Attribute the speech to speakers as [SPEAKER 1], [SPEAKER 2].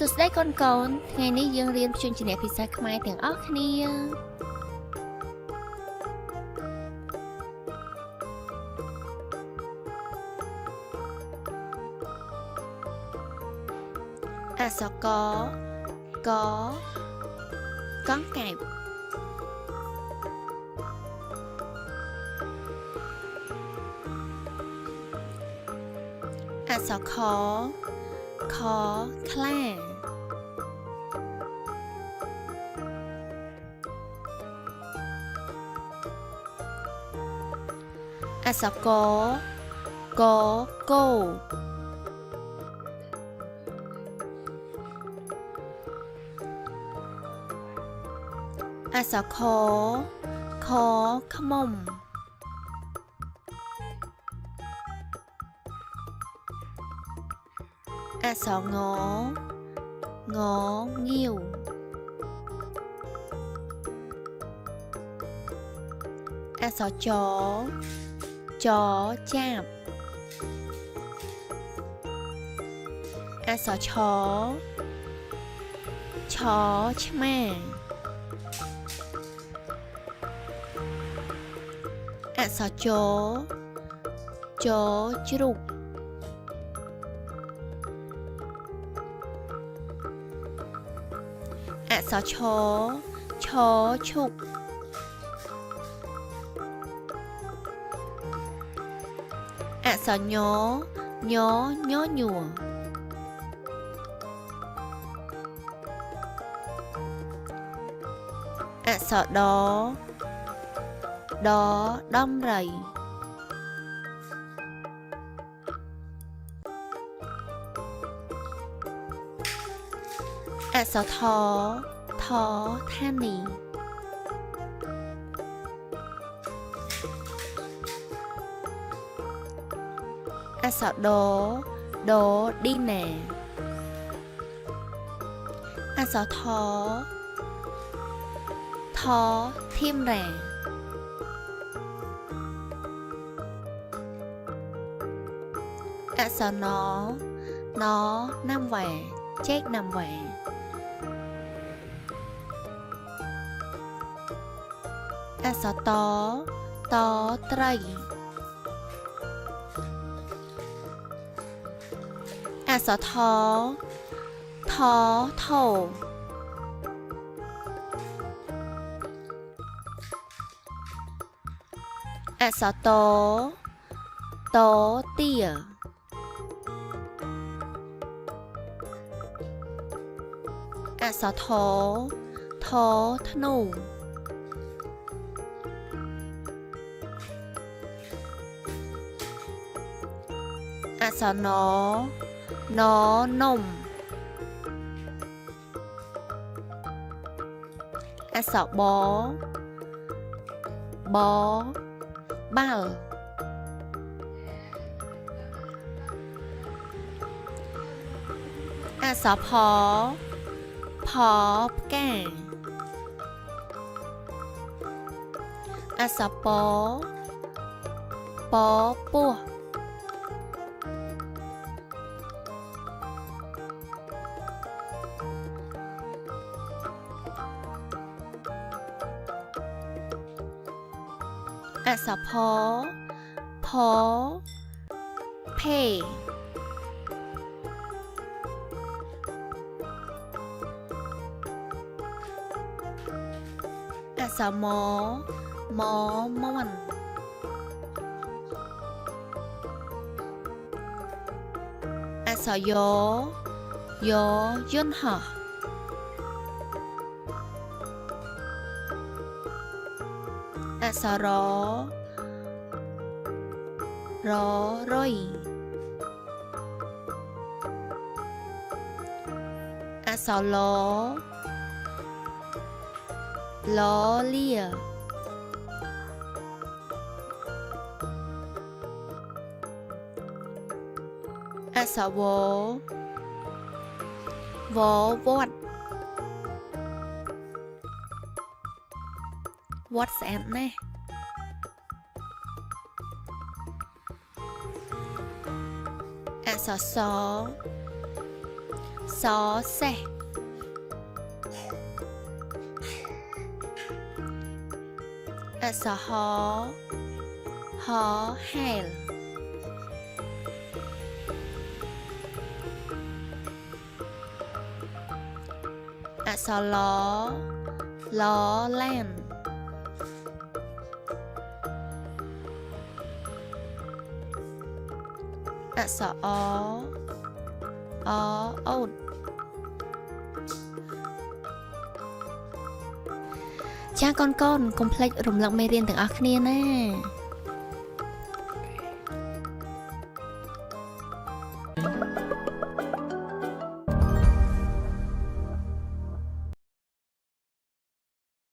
[SPEAKER 1] សួស្តីកូនកូនថ្ងៃនេះយើងរៀនព្យញ្ជនៈភាសាខ្មែរទាំងអស់គ្នាអក្សរកកកង្កែបអក្សរខខខ្លាអក្សរកកគោអក្សរខខខ្មុំអក្សរងងាវអក្សរចចាបអក្សរឆឆ្មាអក្សរជជ្រូកអក្សរឈឈុកអក្សរញញួរអក្សរដដំរីអក្សរថឋានីអក្សរដឌីណាអក្សរថធីមរ៉ាអក្សរណណាំវ៉ាចេកណាំវ៉ាអក្សរតត្រីអក្សរថថោអក្សរតទាអក្សរថធ្នូអក្សរនំអក្សរបាល់អក្សរផផ្កាអក្សរពពស់អក្សរផភេអក្សរមាន់អក្សរយន្តហោះអក្សររុយអក្សរលលាអក្សរវត្តស្អាតណាស់អក្សរ สอเสอักษรหอแฮลอักษรล้อแล่นอักษรอูดចាកូនកូនកុំភ្លេចរំលឹកមេរៀនទាំងអស់គ្នាណា